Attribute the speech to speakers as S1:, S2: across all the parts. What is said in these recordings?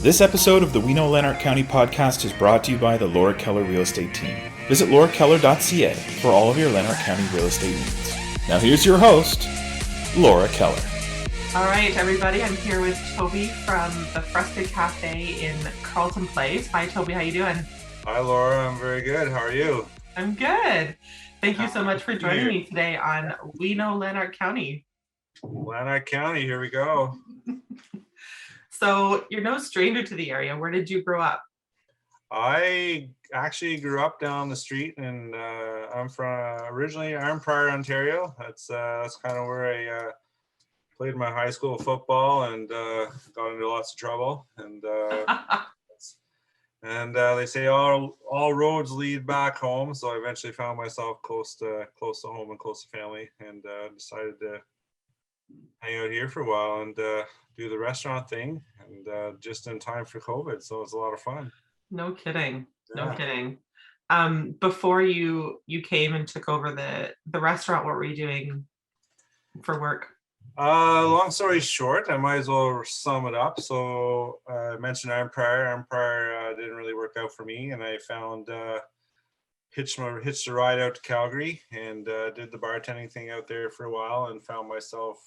S1: This episode of the We Know Lanark County podcast is brought to you by the Laura Keller Real Estate Team. Visit laurakeller.ca for all of your Lanark County real estate needs. Now here's your host, Laura Keller.
S2: All right, everybody, I'm here with Toby from the Freska Cafe in Carleton Place. Hi, Toby, how you doing?
S3: Hi, Laura. I'm very good. How are you?
S2: I'm good. Thank you so much for joining me today on We Know Lanark County.
S3: Lanark County, here we go.
S2: So you're no stranger to the area. Where did you grow up?
S3: I actually grew up down the street, and I'm from originally Arnprior, Ontario. That's kind of where I played my high school football and got into lots of trouble. And they say all roads lead back home. So I eventually found myself close to home and close to family, and decided to hang out here for a while and do the restaurant thing, and just in time for COVID. So it's a lot of fun.
S2: No kidding.
S3: Yeah.
S2: No kidding. Before you came and took over the restaurant, what were you doing for work?
S3: Long story short, I might as well sum it up. So I mentioned Arnprior. Arnprior didn't really work out for me, and I found hitched a ride out to Calgary and did the bartending thing out there for a while, and found myself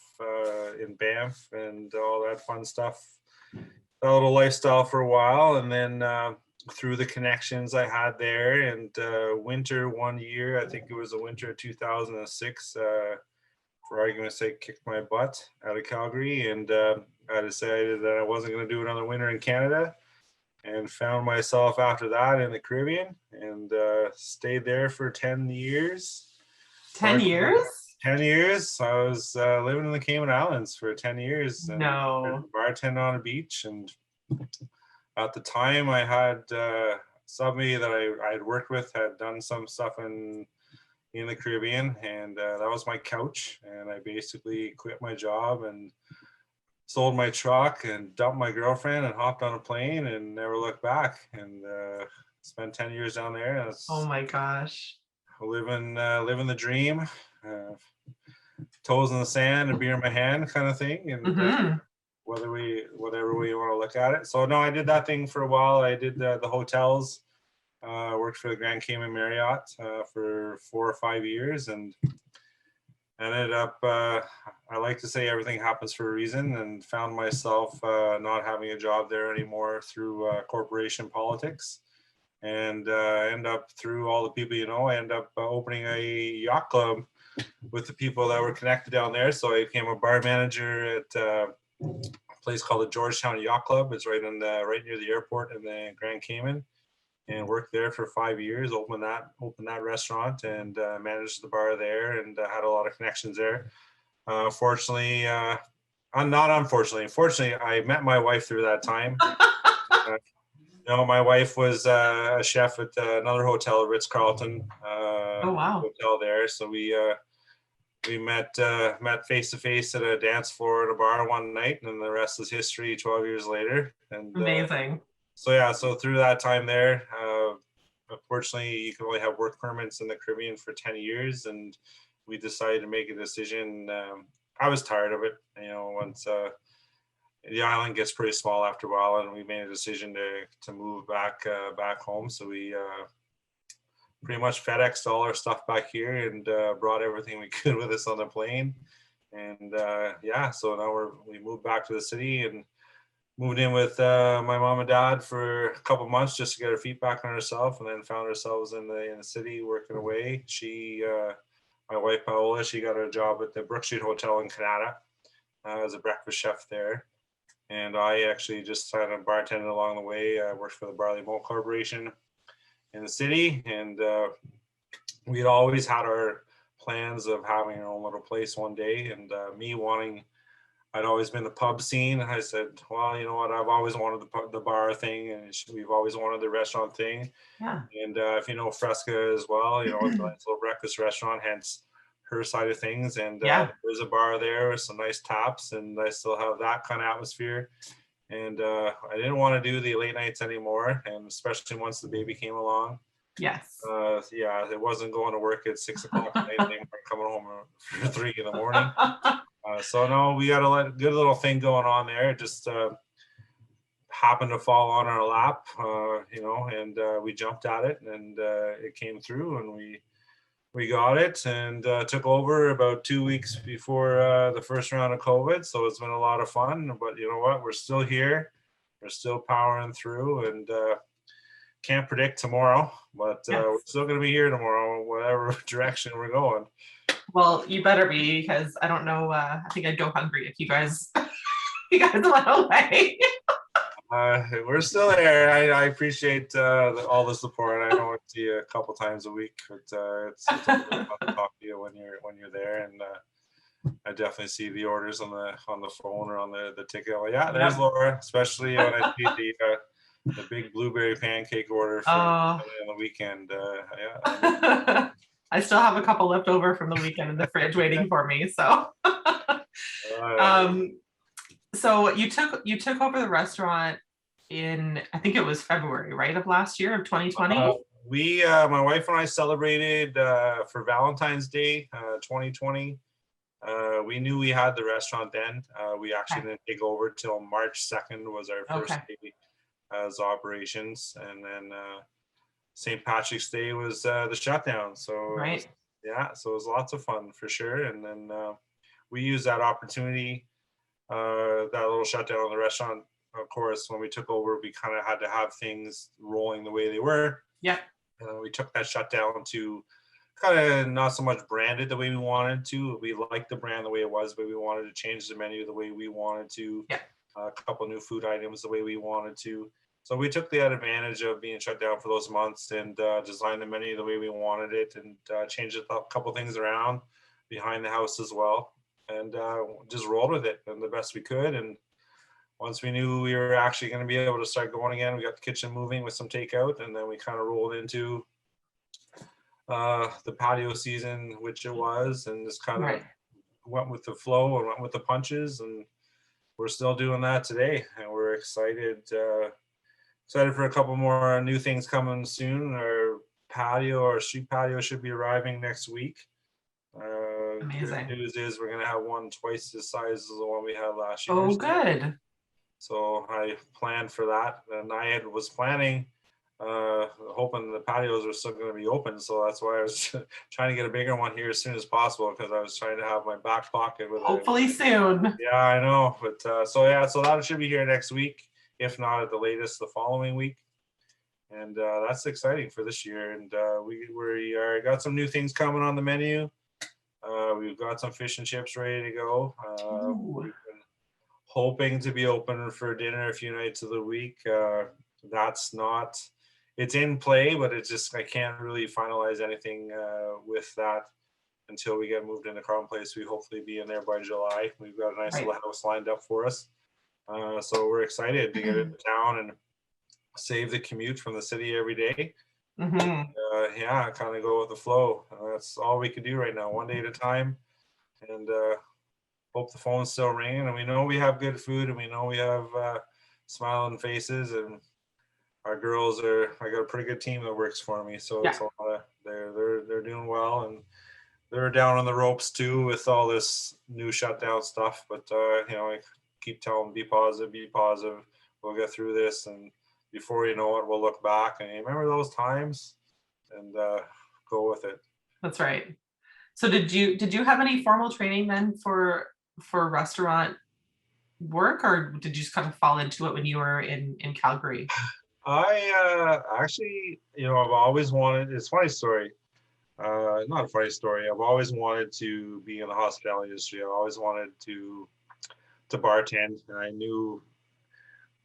S3: in Banff and all that fun stuff. A little lifestyle for a while, and then through the connections I had there, and winter one year, I think it was the winter of 2006, for argument's sake, kicked my butt out of Calgary, and I decided that I wasn't going to do another winter in Canada, and found myself after that in the Caribbean, and stayed there for 10 years.
S2: 10 years?
S3: 10 years. I was living in the Cayman Islands for 10 years. And
S2: No.
S3: bartending on a beach. And at the time, I had somebody that I had worked with had done some stuff in the Caribbean, and that was my couch. And I basically quit my job and sold my truck and dumped my girlfriend and hopped on a plane and never looked back, and spent 10 years down there.
S2: Oh my gosh.
S3: Living the dream, toes in the sand, a beer in my hand kind of thing. And whatever way you want to look at it. So no, I did that thing for a while. I did the hotels, worked for the Grand Cayman Marriott for 4 or 5 years, and ended up, I like to say everything happens for a reason, and found myself not having a job there anymore through corporation politics. And end up, through all the people I end up opening a yacht club with the people that were connected down there. So I became a bar manager at a place called the Georgetown Yacht Club. It's right near the airport in the Grand Cayman, and worked there for 5 years. Opened that restaurant, and managed the bar there, and had a lot of connections there. Unfortunately, I met my wife through that time. No, my wife was a chef at another hotel, Ritz-Carlton.
S2: Oh, wow.
S3: Hotel there. So we met face to face at a dance floor at a bar one night, and then the rest is history 12 years later. And
S2: Amazing.
S3: So through that time there, unfortunately, you can only have work permits in the Caribbean for 10 years, and we decided to make a decision. I was tired of it, once the island gets pretty small after a while, and we made a decision to move back home. So we pretty much FedExed all our stuff back here, and brought everything we could with us on the plane. And so now we moved back to the city, and moved in with my mom and dad for a couple months just to get our feet back on ourselves, and then found ourselves in the city working away. My wife Paola, she got a job at the Brook Street Hotel in Canada as a breakfast chef there. And I actually just kind of bartended along the way. I worked for the Barley Malt Corporation in the city, and we had always had our plans of having our own little place one day. And I'd always been the pub scene. I said, well, you know what? I've always wanted the bar thing, and we've always wanted the restaurant thing.
S2: Yeah.
S3: And if you know Freska as well, it's a nice little breakfast restaurant, hence her side of things. And there's a bar there with some nice taps, and I still have that kind of atmosphere. And I didn't want to do the late nights anymore, and especially once the baby came along.
S2: Yes.
S3: It wasn't going to work at 6 o'clock at night anymore, coming home at 3 in the morning. So no, we got a good little thing going on there. Just happened to fall on our lap, and we jumped at it, and it came through, and we got it, and took over about 2 weeks before the first round of COVID. So it's been a lot of fun, but you know what? We're still here. We're still powering through, and can't predict tomorrow, but we're still going to be here tomorrow, whatever direction we're going.
S2: Well, you better be, because I don't know. I think I'd go hungry if you guys went away.
S3: We're still there. I appreciate all the support. I know I see you a couple times a week, but it's fun to talk to you when you're there, and I definitely see the orders on the phone or on the ticket. Well, yeah, there's Laura, especially when I see the big blueberry pancake order for on the weekend.
S2: I still have a couple left over from the weekend in the fridge waiting for me. So, so you took over the restaurant in, I think it was February, right, of last year, of 2020.
S3: My wife and I celebrated for Valentine's Day 2020. We knew we had the restaurant then. We actually didn't take over till March 2nd was our first day as operations, and then St. Patrick's Day was the shutdown. So so it was lots of fun for sure. And then we used that opportunity, that little shutdown on the restaurant. Of course, when we took over, we kind of had to have things rolling the way they were.
S2: Yeah.
S3: We took that shutdown to kind of not so much branded the way we wanted to. We liked the brand the way it was, but we wanted to change the menu the way we wanted to.
S2: Yeah.
S3: A couple new food items the way we wanted to. So we took that advantage of being shut down for those months and designed the menu the way we wanted it, and changed a couple things around behind the house as well, and just rolled with it and the best we could. And once we knew we were actually going to be able to start going again, we got the kitchen moving with some takeout, and then we kind of rolled into the patio season, which it was, and just kind of went with the flow and went with the punches, and we're still doing that today, and we're excited for a couple more new things coming soon. Our street patio should be arriving next week.
S2: Amazing.
S3: The news is we're going to have one twice the size as the one we had last year.
S2: Oh, good.
S3: So I planned for that, and I was planning, hoping the patios were still going to be open. So that's why I was trying to get a bigger one here as soon as possible, because I was trying to have my back pocket with
S2: hopefully soon.
S3: Yeah, I know. But so that should be here next week, if not at the latest the following week. And that's exciting for this year. And we got some new things coming on the menu. We've got some fish and chips ready to go. We've been hoping to be open for dinner a few nights of the week. It's in play, but it's just, I can't really finalize anything with that until we get moved into Carleton Place. We hopefully be in there by July. We've got a nice little house lined up for us. So we're excited to get into town and save the commute from the city every day. Kind of go with the flow. That's all we can do right now, one day at a time, and hope the phone's still ringing. And we know we have good food, and we know we have smiling faces, and our girls I got a pretty good team that works for me. So it's they're doing well, and they're down on the ropes too with all this new shutdown stuff. But I keep telling them, be positive. We'll get through this, and before you know it, we'll look back and remember those times and go with it.
S2: That's right. So did you have any formal training then for restaurant work, or did you just kind of fall into it when you were in Calgary?
S3: I actually, I've always wanted, it's a funny story. Not a funny story. I've always wanted to be in the hospitality industry. I always wanted to bartend, and I knew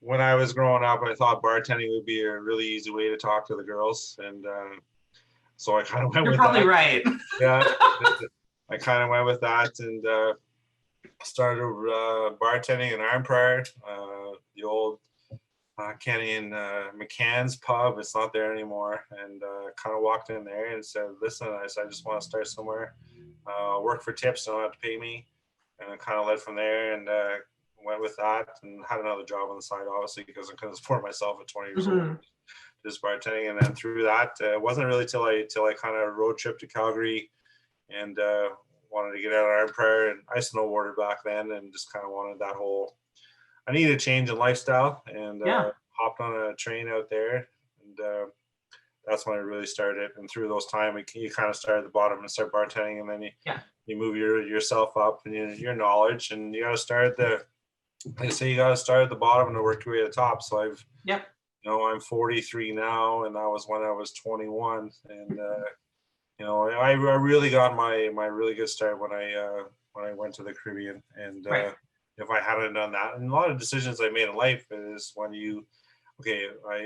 S3: when I was growing up, I thought bartending would be a really easy way to talk to the girls, and so I kind of went with that.
S2: You're probably right.
S3: Yeah, I kind of went with that, and started bartending in Arnprior, the old Kenny and McCann's pub. It's not there anymore, and kind of walked in there and said, listen, I just want to start somewhere, work for tips, don't have to pay me, and I kind of led from there, and went with that, and had another job on the side, obviously, because I couldn't support myself at 20 years old, just bartending. And then through that, it wasn't really till I kind of road trip to Calgary, and wanted to get out of Arnprior, and I snowboarded back then, and just kind of wanted that whole I needed a change in lifestyle, and
S2: Yeah.
S3: hopped on a train out there, and that's when I really started. And through those time, you kind of start at the bottom and start bartending, and then you move yourself up and your knowledge, and you got to start at the, like I say, you got to start at the bottom and work your way to the top. So I'm 43 now, and that was when I was 21, and I really got my really good start when I went to the Caribbean, and if I hadn't done that, and a lot of decisions I made in life is when I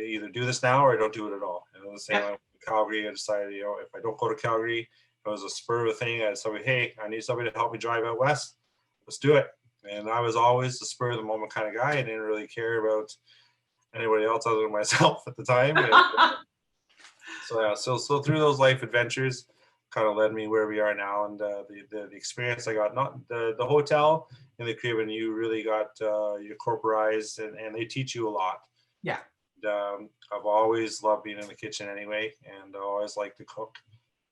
S3: either do this now or I don't do it at all. And the same with Calgary, I decided, if I don't go to Calgary, it was a spur of a thing. I had somebody, hey, I need somebody to help me drive out west. Let's do it. And I was always the spur of the moment kind of guy. I didn't really care about anybody else other than myself at the time. And, so through those life adventures kind of led me where we are now. And the experience I got, not the hotel in the Caribbean, you really got you corporized, and they teach you a lot.
S2: Yeah.
S3: And, I've always loved being in the kitchen anyway, and I always liked to cook,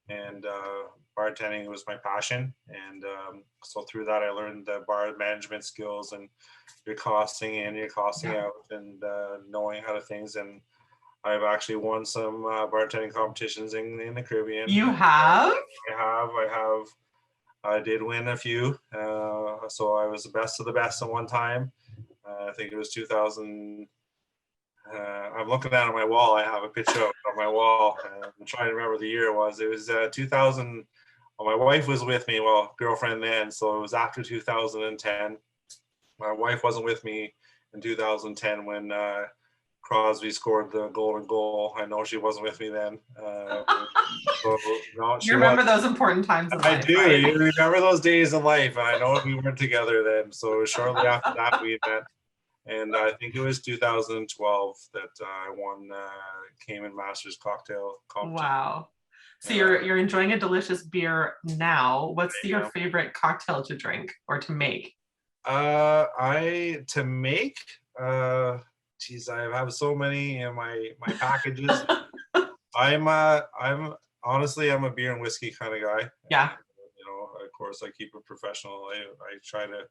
S3: and bartending was my passion. And so through that, I learned the bar management skills, and your costing in, your costing out, and knowing how to things. And I've actually won some bartending competitions in the Caribbean.
S2: You have?
S3: I have. I did win a few. So I was the best of the best at one time. I think it was 2000. I'm looking down on my wall. I have a picture on my wall. I'm trying to remember the year it was. It was 2000. Well, my wife was with me, girlfriend then. So it was after 2010. My wife wasn't with me in 2010 when Crosby scored the golden goal. I know she wasn't with me then.
S2: You remember those important times in life.
S3: I do.
S2: Right?
S3: You remember those days in life. And I know we weren't together then. So shortly after that, we met. And I think it was 2012 that I won Cayman Masters cocktail competition.
S2: Wow. So you're enjoying a delicious beer now. What's your favorite cocktail to drink or to make?
S3: I have so many in my packages. I'm honestly, I'm a beer and whiskey kind of guy.
S2: Yeah.
S3: And, of course, I keep it professional. I try to.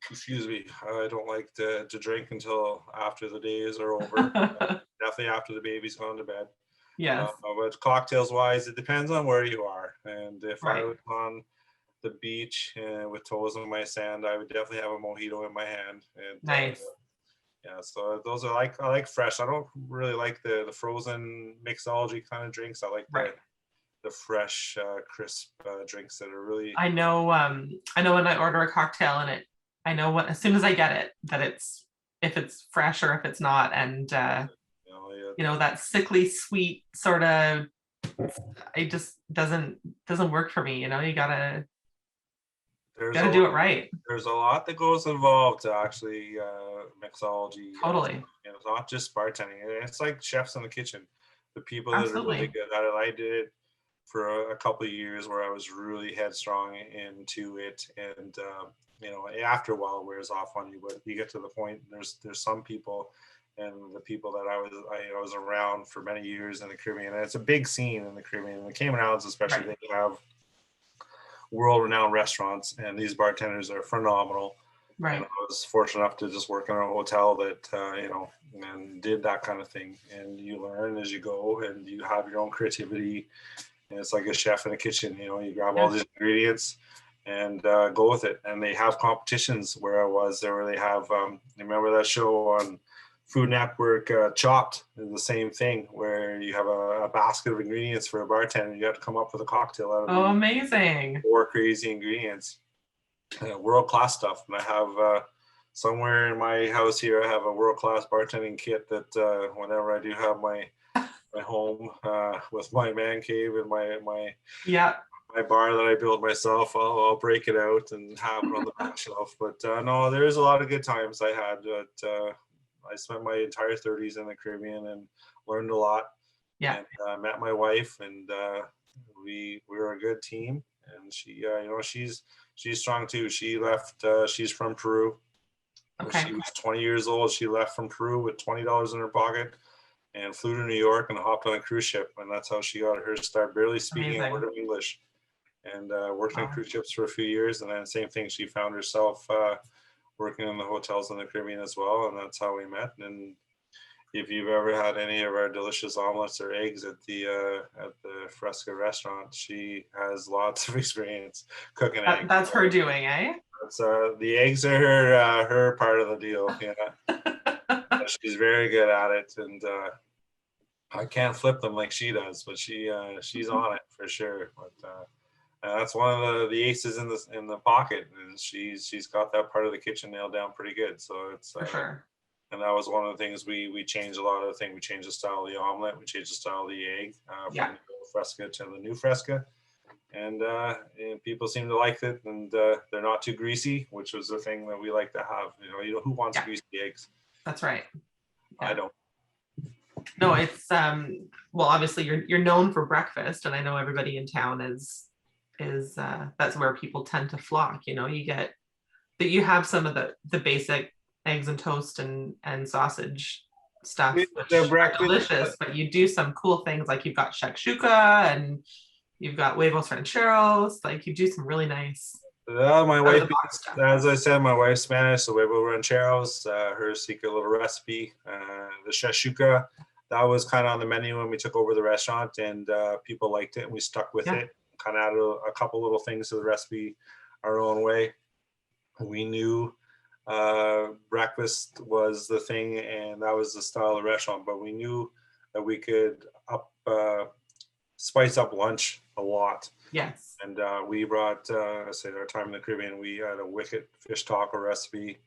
S3: Excuse me. I don't like to drink until after the days are over. Definitely after the baby's gone to bed.
S2: Yes.
S3: But cocktails wise, it depends on where you are. And if I was on the beach with toes in my sand, I would definitely have a mojito in my hand. And,
S2: nice.
S3: So those are I like fresh. I don't really like the frozen mixology kind of drinks. I like the fresh, crisp drinks that are really.
S2: I know when I order a cocktail and I know as soon as I get it that if it's fresh or if it's not, and that sickly sweet sort of, it just doesn't work for me. You gotta do it right.
S3: There's a lot that goes involved to actually mixology.
S2: Totally.
S3: It's not just bartending. It's like chefs in the kitchen. The people that are really good at it. I did it for a couple of years where I was really headstrong into it, and after a while it wears off on you, but you get to the point, there's some people, and the people that I was around for many years in the Caribbean, and it's a big scene in the Caribbean, and the Cayman Islands especially, they have world-renowned restaurants, and these bartenders are phenomenal. Right. And I was fortunate enough to just work in a hotel that and did that kind of thing, and you learn as you go, and you have your own creativity, and it's like a chef in a kitchen. You grab all these ingredients and go with it. And they have competitions where I was there, where they have remember that show on Food Network, Chopped, is the same thing, where you have a basket of ingredients for a bartender, and you have to come up with a cocktail out of
S2: amazing
S3: 4 crazy ingredients, world-class stuff. And I have somewhere in my house here, I have a world-class bartending kit that whenever I do have my home with my man cave and my bar that I built myself, I'll break it out and have it on the back shelf. But no, there's a lot of good times I had. But I spent my entire 30s in the Caribbean and learned a lot. Yeah. And met my wife, and we were a good team. And she, she's strong too. She left. She's from Peru. Okay. She was 20 years old. She left from Peru with $20 in her pocket and flew to New York and hopped on a cruise ship. And that's how she got her start, barely speaking a word of English. And worked on cruise ships for a few years. And then same thing, she found herself working in the hotels in the Caribbean as well, and that's how we met. And if you've ever had any of our delicious omelets or eggs at the Freska restaurant, she has lots of experience cooking eggs.
S2: That's her doing, eh?
S3: That's, the eggs are her part of the deal. Yeah, she's very good at it, and I can't flip them like she does, but she's on it for sure. But that's one of the aces in the pocket. Is she's got that part of the kitchen nailed down pretty good. So it's
S2: For sure.
S3: And that was one of the things we changed a lot of the things. We changed the style of the omelet. We changed the style of the egg from the old Freska to the new Freska. And people seem to like it. And they're not too greasy, which was the thing that we like to have. Who wants greasy eggs?
S2: That's right. Yeah.
S3: I don't.
S2: No, it's well, obviously you're known for breakfast, and I know everybody in town is that's where people tend to flock. You get that you have some of the basic eggs and toast and sausage stuff, which are delicious, but you do some cool things, like you've got shakshuka and you've got huevos rancheros. Like, you do some really nice.
S3: My wife, as I said, my wife's Spanish, so huevos rancheros, her secret little recipe, the shakshuka, that was kind of on the menu when we took over the restaurant, and people liked it, and we stuck with it. Kind of added a couple little things to the recipe our own way. We knew breakfast was the thing, and that was the style of the restaurant, but we knew that we could spice up lunch a lot.
S2: Yes.
S3: And we brought, I said, our time in the Caribbean, we had a wicked fish taco recipe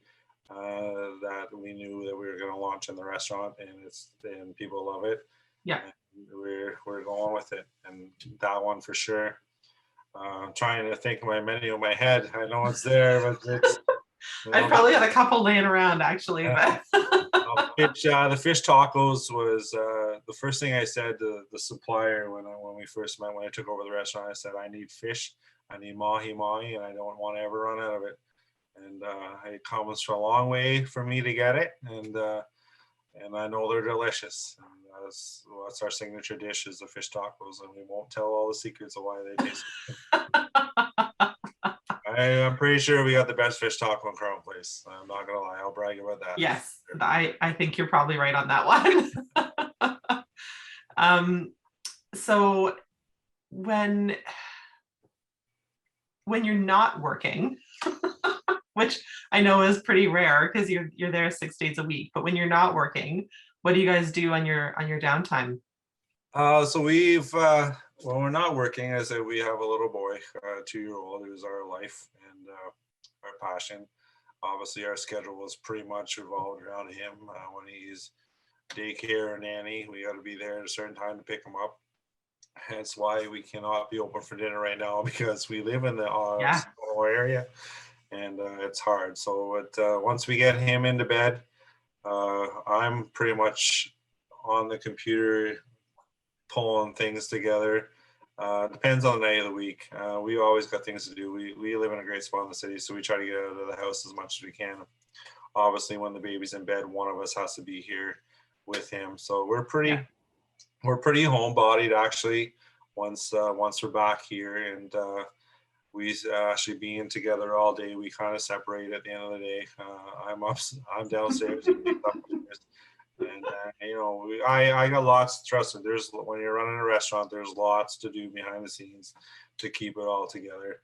S3: that we knew that we were going to launch in the restaurant, and people love it.
S2: Yeah.
S3: And we're going with it, and that one for sure. I'm trying to think of my menu in my head. I know it's there, but it's.
S2: I probably had a couple laying around, actually. But
S3: the fish tacos was the first thing I said to the supplier when we first met. When I took over the restaurant, I said, I need fish, I need mahi, and I don't want to ever run out of it. And it comes from a long way for me to get it, and I know they're delicious. And that's our signature dish, is the fish tacos, and we won't tell all the secrets of why they taste good. I'm pretty sure we got the best fish taco in Carleton Place. I'm not gonna lie, I'll brag about that.
S2: Yes, I think you're probably right on that one. So when you're not working, which I know is pretty rare because you're there 6 days a week, but when you're not working, what do you guys do on your downtime?
S3: So we've when we're not working, as I said, we have a little boy, a 2-year-old, who's our life and our passion. Obviously, our schedule was pretty much revolved around him. When he's daycare or nanny, we got to be there at a certain time to pick him up. Hence why we cannot be open for dinner right now, because we live in the area, and it's hard. So once we get him into bed, I'm pretty much on the computer pulling things together. Depends on the night of the week. We always got things to do. We live in a great spot in the city, so we try to get out of the house as much as we can. Obviously, when the baby's in bed, one of us has to be here with him. So we're pretty homebodied, actually. Once we're back here, and we actually being together all day, we kind of separate at the end of the day. I'm downstairs. And I got lots. Trust me, when you're running a restaurant, there's lots to do behind the scenes to keep it all together.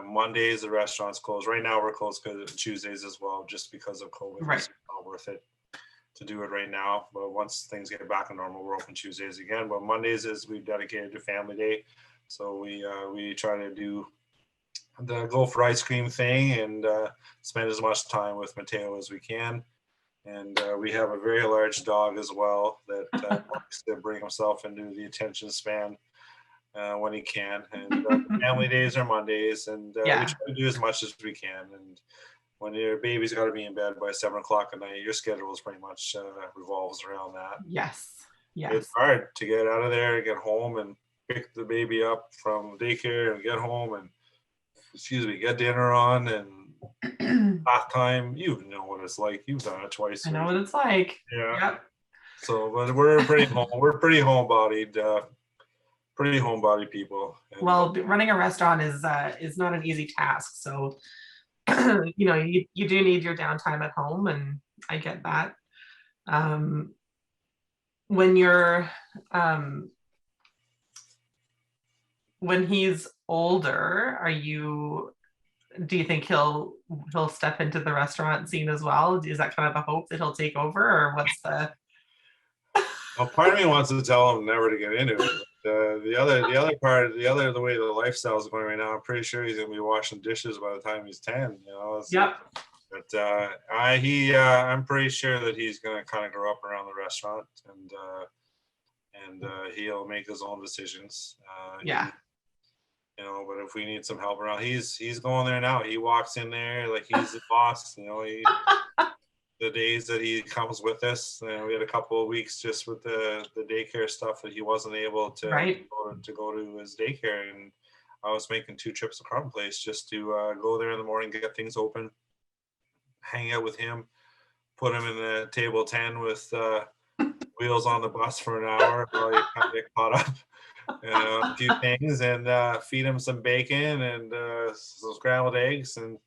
S3: Mondays the restaurant's closed. Right now we're closed because Tuesdays as well, just because of COVID.
S2: Right.
S3: It's not worth it to do it right now. But once things get back to normal, we're open Tuesdays again. But Mondays is we've dedicated to Family Day, so we try to do the go for ice cream thing and spend as much time with Mateo as we can. And we have a very large dog as well that likes to bring himself into the attention span when he can. And family days are Mondays, and we try to do as much as we can. And when your baby's got to be in bed by 7 o'clock at night, your schedule is pretty much revolves around that.
S2: Yes.
S3: It's hard to get out of there, get home, and pick the baby up from daycare, and get home and get dinner on, and bath time. You know what it's like. You've done it twice.
S2: I know what it's like.
S3: Yeah.
S2: Yep.
S3: So, but we're pretty homebodied, pretty homebody people. And,
S2: well, running a restaurant is not an easy task. So you do need your downtime at home, and I get that. When you're when he's older, do you think he'll step into the restaurant scene as well? Is that kind of the hope that he'll take over, or what's the
S3: Well, part of me wants to tell him never to get into it. The way the lifestyle is going right now, I'm pretty sure he's gonna be washing dishes by the time he's 10.
S2: Yep.
S3: But I'm pretty sure that he's gonna kind of grow up around the restaurant, and he'll make his own decisions.
S2: Yeah.
S3: But if we need some help around, he's going there now. He walks in there like he's the boss. The days that he comes with us, we had a couple of weeks just with the daycare stuff that he wasn't able to go to his daycare, and I was making 2 trips to Carleton Place just to go there in the morning, get things open, hang out with him, put him in the table 10 with wheels on the bus for an hour while you kind of get caught up. A few things, and feed him some bacon and some scrambled eggs, and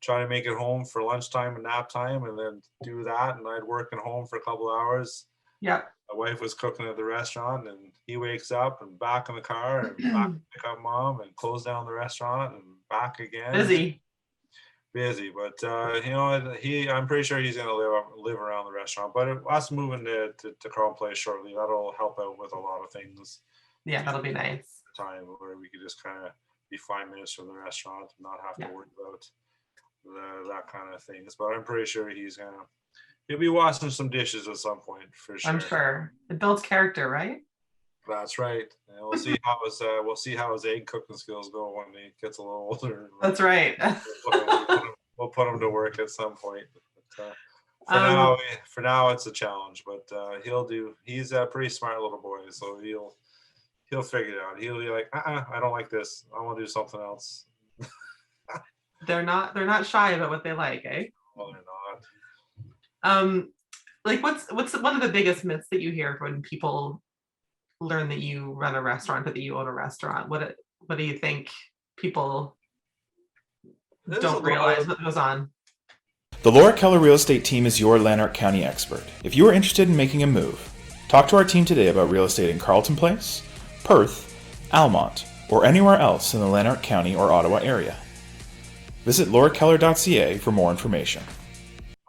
S3: try to make it home for lunchtime and nap time, and then do that. And I'd work at home for a couple hours.
S2: Yeah.
S3: My wife was cooking at the restaurant, and he wakes up and back in the car and back to pick up mom and close down the restaurant and back again. Busy, but I'm pretty sure he's gonna live around the restaurant. But us moving to Carleton Place shortly, that'll help out with a lot of things.
S2: Yeah, that'll be nice.
S3: Time where we could just kind of be 5 minutes from the restaurant and not have to worry about that kind of things. But I'm pretty sure he'll be washing some dishes at some point for sure.
S2: I'm sure it builds character, right?
S3: That's right. And we'll see how his egg cooking skills go when he gets a little older.
S2: That's right.
S3: We'll put him to work at some point. But, for now, it's a challenge. But he's a pretty smart little boy, so he'll figure it out. He'll be like, I don't like this. I want to do something else.
S2: They're not shy about what they like, eh?
S3: Well, they're not.
S2: Like what's one of the biggest myths that you hear when people learn that you run a restaurant or that you own a restaurant? What do you think people don't realize what goes on?
S1: The Laura Keller Real Estate Team is your Lanark County expert. If you are interested in making a move, talk to our team today about real estate in Carleton Place, Perth, Almont, or anywhere else in the Lanark County or Ottawa area. Visit laurakeller.ca for more information.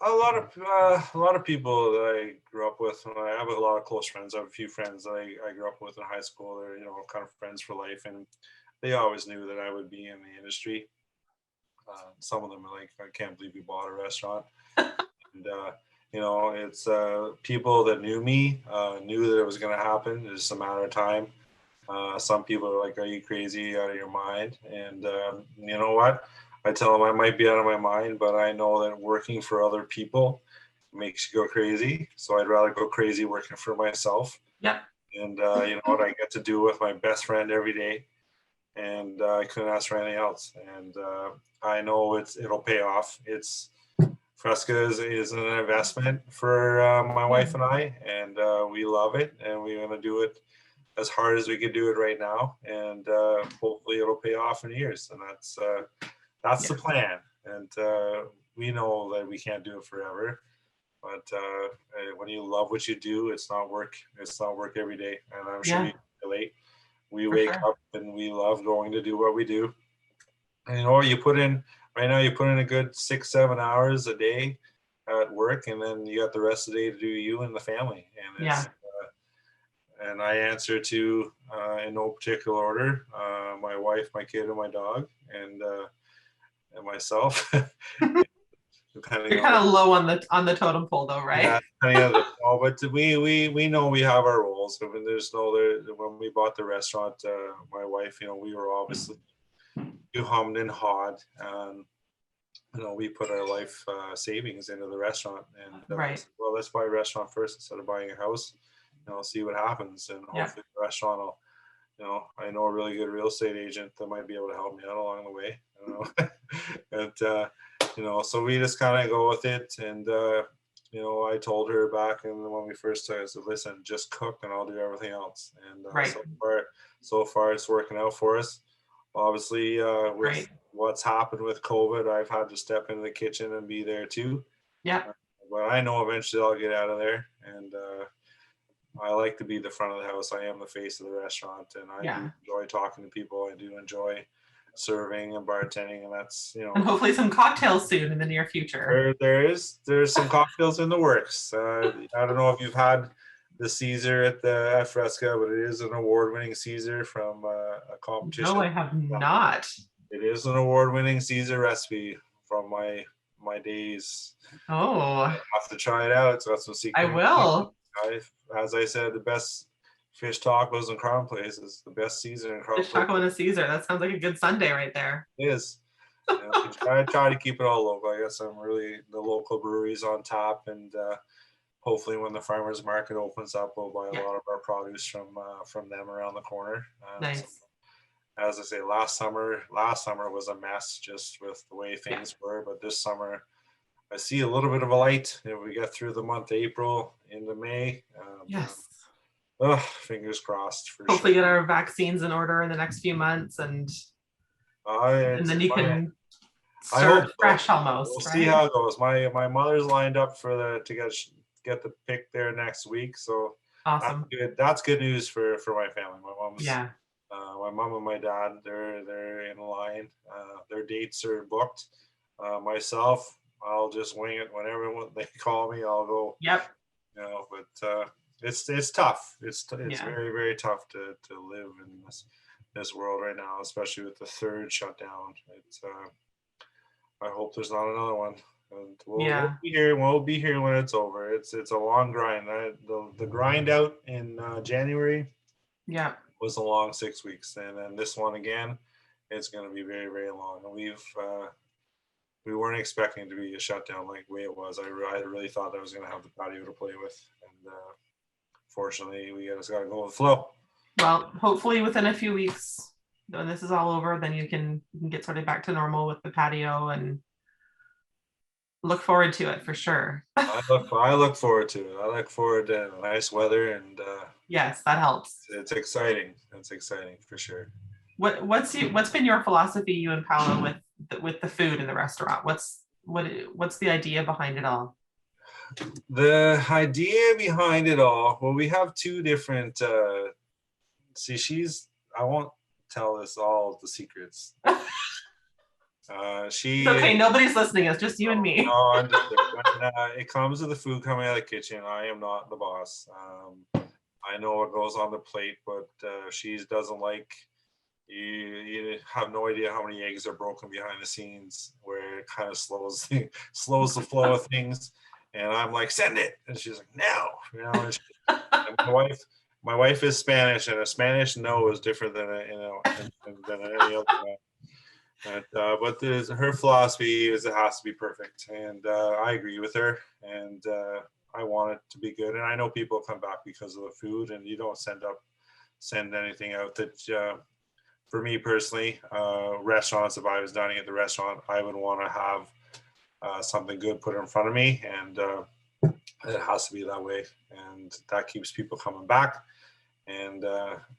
S3: A lot of people that I grew up with, and I have a lot of close friends. I have a few friends that I grew up with in high school. They're kind of friends for life, and they always knew that I would be in the industry. Some of them are like, I can't believe you bought a restaurant. And it's people that knew me knew that it was going to happen. It's just a matter of time. Some people are like, are you crazy, out of your mind? And you know what? I tell them I might be out of my mind, but I know that working for other people makes you go crazy. So I'd rather go crazy working for myself.
S2: Yeah.
S3: And you know what I get to do with my best friend every day. And I couldn't ask for anything else. And I know it'll pay off. Freska is an investment for my wife and I, and we love it. And we're going to do it as hard as we could do it right now. And hopefully it'll pay off in years. And that's the plan. And we know that we can't do it forever, but when you love what you do, it's not work every day. And I'm sure you relate. We wake up and we love going to do what we do. And you put in a good 6-7 hours a day at work, and then you got the rest of the day to do you and the family. And and I answer to in no particular order, my wife, my kid, and my dog, and myself.
S2: You're kind of low on the totem pole, though, right?
S3: Yeah, but we know we have our roles. I mean, when we bought the restaurant, my wife, we were obviously hummed and hawed. We put our life savings into the restaurant, and
S2: right.
S3: Well, let's buy a restaurant first instead of buying a house. See what happens, and hopefully the restaurant will. I know a really good real estate agent that might be able to help me out along the way. And so we just kind of go with it. And I told her back when we first started, I said, listen, just cook and I'll do everything else. And so far it's working out for us. Obviously, what's happened with COVID, I've had to step into the kitchen and be there too.
S2: Yeah.
S3: But I know eventually I'll get out of there, and I like to be the front of the house. I am the face of the restaurant, and I do enjoy talking to people. I do enjoy serving and bartending, and that's, you know.
S2: And hopefully some cocktails soon in the near future.
S3: There's some cocktails in the works. I don't know if you've had the Caesar at Freska, but it is an award-winning Caesar from a competition.
S2: No, I have not.
S3: It is an award-winning Caesar recipe from my days.
S2: Oh,
S3: I have to try it out. It's got some secret.
S2: I will.
S3: As I said, the best fish tacos in Carleton Place is the best Caesar in Carleton
S2: Fish taco and a Caesar. That sounds like a good Sunday right there.
S3: It is. I try to keep it all local. I got some the local breweries on top, and hopefully when the farmers market opens up, we'll buy a lot of our produce from them around the corner.
S2: Nice.
S3: So, as I say, last summer was a mess just with the way things were, but this summer I see a little bit of a light. If we get through the month of April into May,
S2: yes.
S3: Fingers crossed for
S2: hopefully
S3: sure.
S2: Get our vaccines in order in the next few months, and then you can start fresh almost.
S3: We'll see how it goes. My mother's lined up to get the pick there next week, so
S2: awesome.
S3: That's good news for my family. My mom's my mom and my dad, they're in line. Their dates are booked. Myself, I'll just wing it whenever they call me. I'll go.
S2: Yep.
S3: You know, but it's tough. It's very, very tough to live in this world right now, especially with the third shutdown. It's I hope there's not another one. And we'll be here. We'll be here when it's over. It's a long grind. The grind out in January.
S2: Yeah.
S3: Was a long 6 weeks, and then this one again, it's going to be very, very long. And we weren't expecting it to be a shutdown like the way it was. I really thought I was going to have the patio to play with, and fortunately, we just got to go with the flow.
S2: Well, hopefully within a few weeks, when this is all over, then you can get sort of back to normal with the patio, and look forward to it for sure.
S3: I look forward to it. I look forward to nice weather, and
S2: yes, that helps.
S3: It's exciting. It's exciting for sure.
S2: What's been your philosophy, you and Paolo, with the food in the restaurant? What's the idea behind it all?
S3: The idea behind it all, well, we have two different I won't tell us all the secrets. It's
S2: okay, nobody's listening. It's just you and me.
S3: No, I'm just when it comes to the food coming out of the kitchen, I am not the boss. I know what goes on the plate, but she doesn't like. You have no idea how many eggs are broken behind the scenes, where it kind of slows the flow of things. And I'm like, send it, and she's like, no, you know. And my wife is Spanish, and a Spanish no is different than than any other no. But her philosophy is it has to be perfect, and I agree with her, and I want it to be good. And I know people come back because of the food, and you don't send anything out that. For me personally, restaurants, if I was dining at the restaurant, I would want to have something good put in front of me, and it has to be that way, and that keeps people coming back. And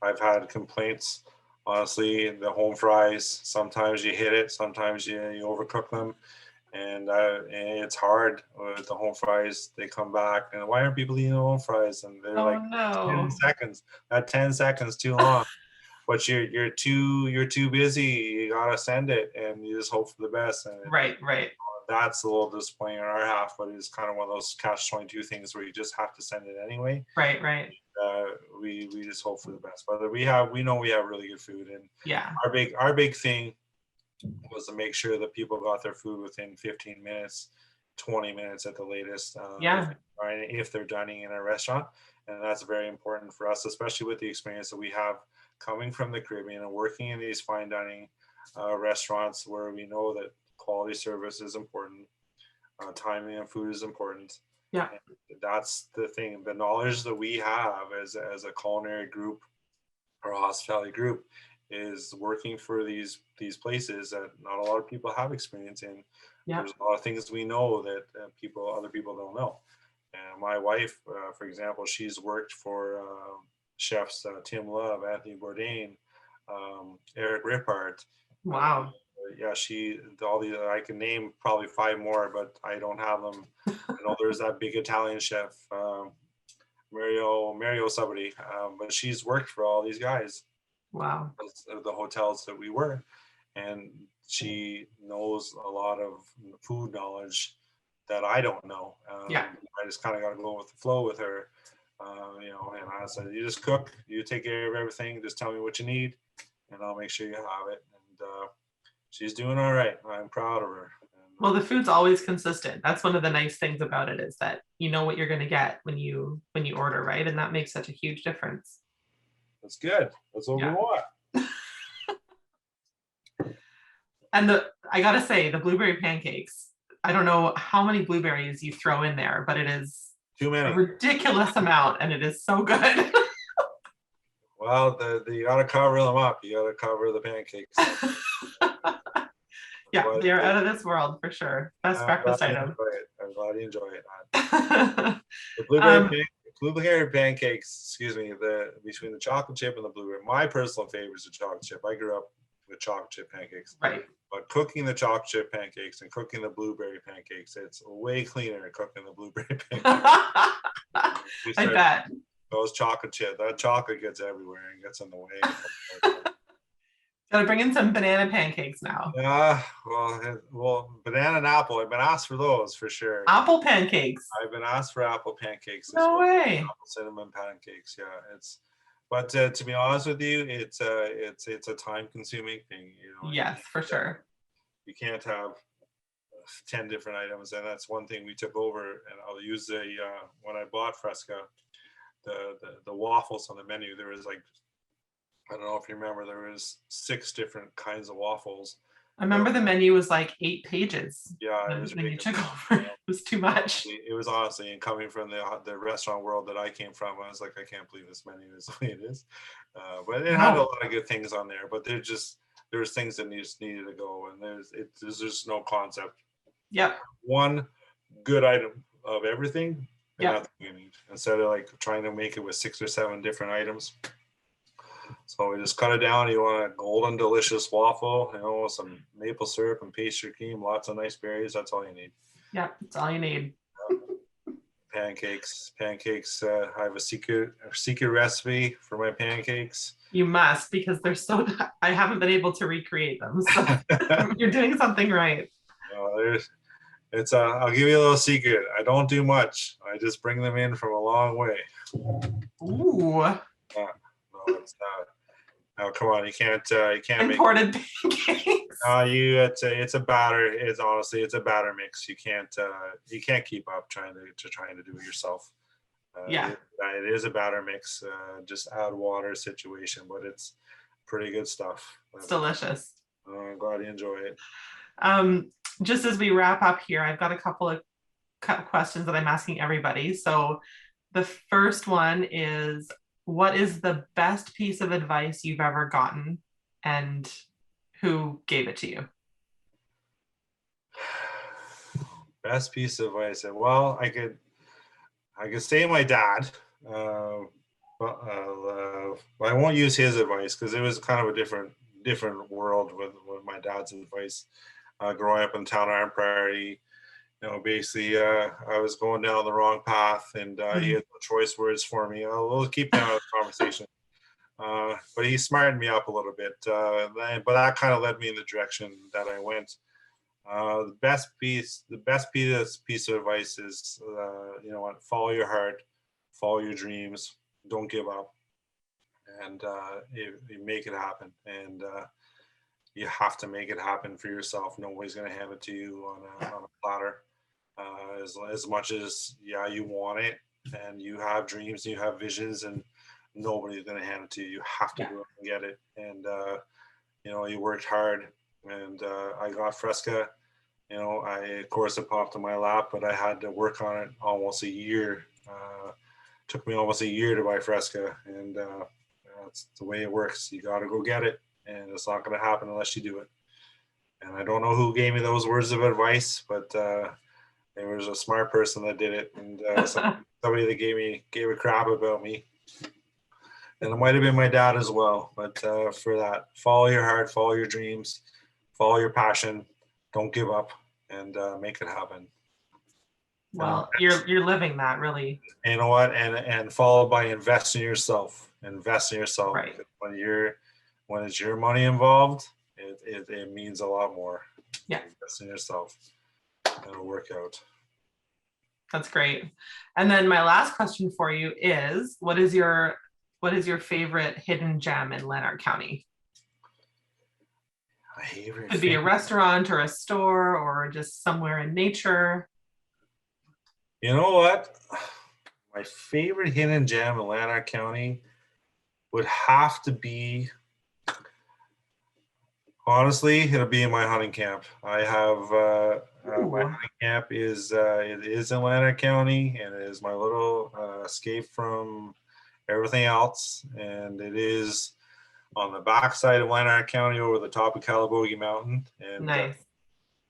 S3: I've had complaints. Honestly, the home fries, sometimes you hit it, sometimes you overcook them, and it's hard with the home fries. They come back, and why aren't people eating the home fries? And they're 10 seconds. That 10 seconds too long. But you're too busy. You gotta send it, and you just hope for the best. And
S2: right.
S3: That's a little disappointing on our half, but it's kind of one of those catch-22 things where you just have to send it anyway.
S2: Right.
S3: We just hope for the best. But we know we have really good food, and our big thing was to make sure that people got their food within 15 minutes, 20 minutes at the latest. If they're dining in a restaurant, and that's very important for us, especially with the experience that we have coming from the Caribbean and working in these fine dining restaurants where we know that quality service is important, timing and food is important.
S2: Yeah,
S3: and that's the thing. The knowledge that we have as a culinary group or a hospitality group is working for these places that not a lot of people have experience in.
S2: Yeah.
S3: There's a lot of things we know that other people don't know. And my wife, for example, she's worked for chefs Tim Love, Anthony Bourdain, Eric Rippart.
S2: Wow.
S3: yeah, I can name probably 5 more, but I don't have them. I know there's that big Italian chef, Mario somebody, but she's worked for all these guys.
S2: Wow.
S3: The hotels that we were, and she knows a lot of food knowledge that I don't know.
S2: Yeah.
S3: I just kind of got to go with the flow with her, and I said, you just cook, you take care of everything, just tell me what you need, and I'll make sure you have it. And she's doing all right. I'm proud of her.
S2: Well, the food's always consistent. That's one of the nice things about it, is that you know what you're going to get when you order, right? And that makes such a huge difference.
S3: That's good. That's what we want.
S2: And I gotta say, the blueberry pancakes, I don't know how many blueberries you throw in there, but it is
S3: too many,
S2: a ridiculous amount, and it is so good.
S3: Well, you gotta cover them up. You gotta cover the pancakes.
S2: Yeah, they're out of this world for sure. Best breakfast item.
S3: I'm glad you enjoy it. The blueberry pancakes, excuse me, between the chocolate chip and the blueberry, my personal favorite is the chocolate chip. I grew up with chocolate chip pancakes.
S2: Right.
S3: But cooking the chocolate chip pancakes and cooking the blueberry pancakes, it's way cleaner than cooking the blueberry pancakes.
S2: I bet.
S3: Those chocolate chip, that chocolate gets everywhere and gets in the way.
S2: Gotta bring in some banana pancakes now.
S3: Yeah, well, banana and apple. I've been asked for those for sure.
S2: Apple pancakes.
S3: I've been asked for apple pancakes.
S2: No way.
S3: Apple cinnamon pancakes. Yeah, but to be honest with you, it's a time-consuming thing.
S2: Yes, for sure.
S3: You can't have 10 different items, and that's one thing we took over. And I'll use when I bought Freska, the waffles on the menu. There was I don't know if you remember, there was 6 different kinds of waffles.
S2: I remember the menu was 8 pages.
S3: Yeah,
S2: it was when you took over. It was too much.
S3: It was honestly, and coming from the restaurant world that I came from, I was like, I can't believe this menu is the way it is. But it had a lot of good things on there. But there's things that needed to go, and there's just no concept.
S2: Yep.
S3: One good item of everything.
S2: Yeah.
S3: That's what we need, instead of trying to make it with 6 or 7 different items. So we just cut it down. You want a golden delicious waffle, some maple syrup and pastry cream, lots of nice berries. That's all you need.
S2: Yeah, that's all you need.
S3: Pancakes. I have a secret recipe for my pancakes.
S2: You must, because they're so. I haven't been able to recreate them. So you're doing something right.
S3: I'll give you a little secret. I don't do much. I just bring them in from a long way.
S2: Ooh.
S3: No, it's not. Oh, come on, you can't
S2: imported pancakes.
S3: It's a batter. It's a batter mix. You can't keep up trying to do it yourself.
S2: Yeah,
S3: it is a batter mix. Just add water situation, but it's pretty good stuff.
S2: It's delicious.
S3: I'm glad you enjoy it.
S2: Just as we wrap up here, I've got a couple of questions that I'm asking everybody. So the first one is, what is the best piece of advice you've ever gotten, and who gave it to you?
S3: Best piece of advice. Well, I could say my dad, but I won't use his advice because it was kind of a different world with my dad's advice. Growing up in Town Iron Prairie, basically I was going down the wrong path, and he had no choice words for me. We'll keep that out of the conversation. But he smartened me up a little bit, but that kind of led me in the direction that I went. The best piece of advice is, follow your heart, follow your dreams, don't give up, and you make it happen. And you have to make it happen for yourself. Nobody's going to hand it to you on a platter. As much as you want it, and you have dreams, and you have visions, and nobody's going to hand it to you. You have to go and get it. And you worked hard, and I got Freska. Of course it popped in my lap, but I had to work on it almost a year. Took me almost a year to buy Freska, and that's the way it works. You got to go get it, and it's not going to happen unless you do it. And I don't know who gave me those words of advice, but there was a smart person that did it, and somebody that gave a crap about me. And it might have been my dad as well. But for that, follow your heart, follow your dreams, follow your passion, don't give up, and make it happen.
S2: Well, you're living that, really.
S3: And you know what? And followed by invest in yourself. Invest in yourself.
S2: Right.
S3: When it's your money involved, it means a lot more.
S2: Yeah.
S3: Invest in yourself. It'll work out.
S2: That's great. And then my last question for you is, what is your favorite hidden gem in Lanark County?
S3: It
S2: could be a restaurant or a store or just somewhere in nature.
S3: You know what? My favorite hidden gem in Lanark County would have to be, honestly, it'll be in my hunting camp. I have my hunting camp is it is in Lanark County, and it is my little escape from everything else, and it is on the backside of Lanark County over the top of Calabogie Mountain. And
S2: nice.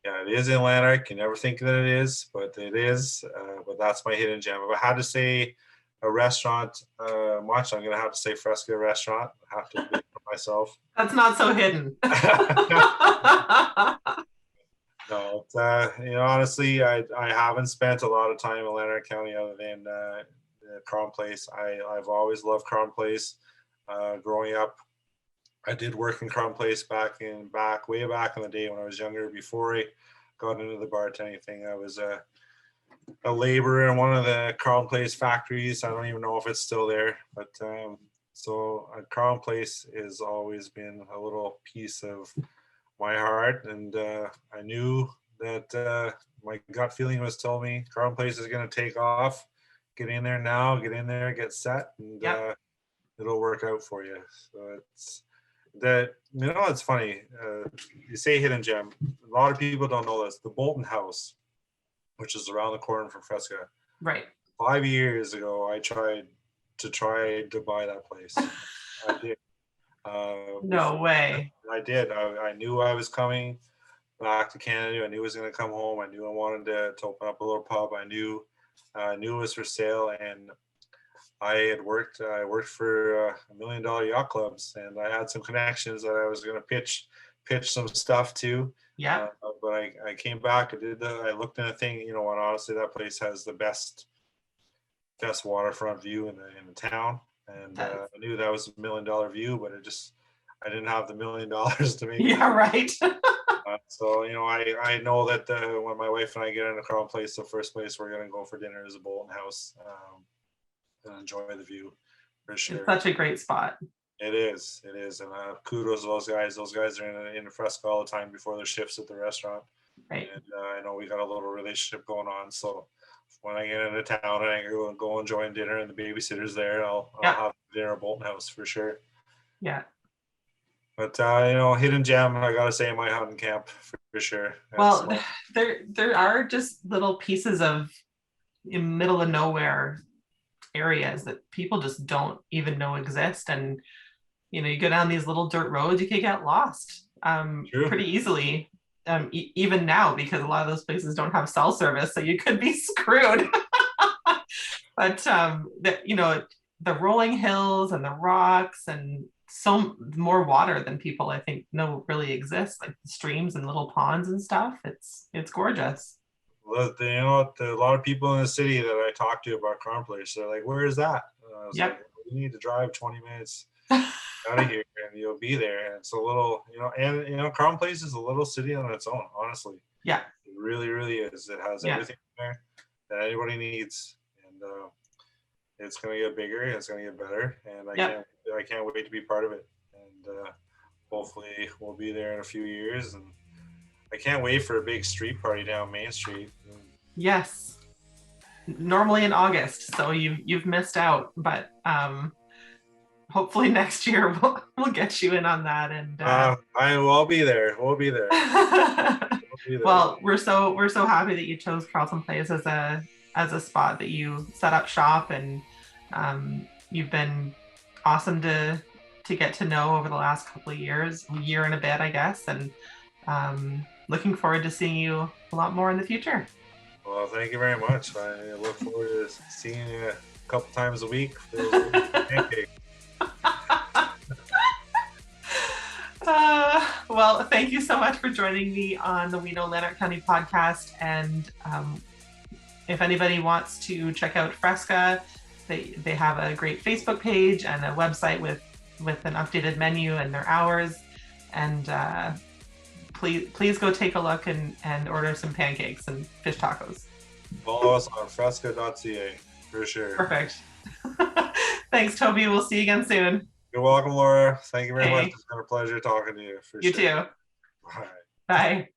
S3: Yeah, it is in Lanark. You never think that it is, but it is. But that's my hidden gem. If I had to say a restaurant much, I'm going to have to say Freska Restaurant. I have to admit for myself.
S2: That's not so hidden.
S3: No, honestly, I haven't spent a lot of time in Lanark County other than Carleton Place. I've always loved Carleton Place. Growing up, I did work in Carleton Place way back in the day when I was younger. Before I got into the bartending thing, I was a laborer in one of the Carleton Place factories. I don't even know if it's still there, but so Carleton Place has always been a little piece of my heart, and I knew that my gut feeling was telling me Carleton Place is going to take off. Get in there now, get in there, get set, and it'll work out for you. So it's that, it's funny. You say hidden gem. A lot of people don't know this. The Bolton House, which is around the corner from Freska.
S2: Right.
S3: 5 years ago, I tried to buy that place. I did.
S2: No way.
S3: I did. I knew I was coming back to Canada. I knew I was going to come home. I knew I wanted to open up a little pub. I knew it was for sale, and I worked for $1 million yacht clubs, and I had some connections that I was going to pitch some stuff to.
S2: Yeah.
S3: But I came back. I looked in a thing. And honestly, that place has the best waterfront view in the town. And I knew that was $1 million view, but I didn't have the $1 million to make.
S2: Yeah, right.
S3: So I know that when my wife and I get into Carleton Place, the first place we're going to go for dinner is a Bolton House, and enjoy the view for sure.
S2: It's such a great spot.
S3: It is, and kudos to those guys. Those guys are in Freska all the time before their shifts at the restaurant.
S2: Right.
S3: And I know we got a little relationship going on, so when I get into town and I go enjoy dinner and the babysitter's there, I'll have dinner at Bolton House for sure.
S2: Yeah.
S3: But hidden gem, I gotta say, my hunting camp for sure.
S2: Well, there are just little pieces of in middle of nowhere areas that people just don't even know exist, and you go down these little dirt roads, you can get lost pretty easily. Even now, because a lot of those places don't have cell service, so you could be screwed. But the rolling hills and the rocks and so more water than people I think know really exists, like the streams and little ponds and stuff. It's gorgeous.
S3: Well, a lot of people in the city that I talk to about Carleton Place, they're like, "Where is that?" Like, "You need to drive 20 minutes out of here, and you'll be there." And it's a little, and Carleton Place is a little city on its own, honestly.
S2: Yeah,
S3: it really, really is. It has everything there that anybody needs, and it's gonna get bigger. It's gonna get better, and I can't wait to be part of it. And hopefully, we'll be there in a few years. And I can't wait for a big street party down Main Street.
S2: Yes, normally in August, so you've missed out, but hopefully next year we'll get you in on that. And
S3: I'll be there. We'll be there.
S2: Well, we're so happy that you chose Carleton Place as a spot that you set up shop, and you've been awesome to get to know over the last couple of years, year and a bit, I guess, and looking forward to seeing you a lot more in the future.
S3: Well, thank you very much. I look forward to seeing you a couple times a week for pancakes.
S2: Well, thank you so much for joining me on the We Know Lanark County podcast. And if anybody wants to check out Freska, they have a great Facebook page and a website with an updated menu and their hours. And please go take a look and order some pancakes and fish tacos.
S3: Follow us on freska.ca for sure.
S2: Perfect. Thanks, Toby. We'll see you again soon.
S3: You're welcome, Laura. Thank you very
S2: Okay.
S3: much. It's been a pleasure talking to you.
S2: You
S3: sure.
S2: too.
S3: Bye.
S2: Bye.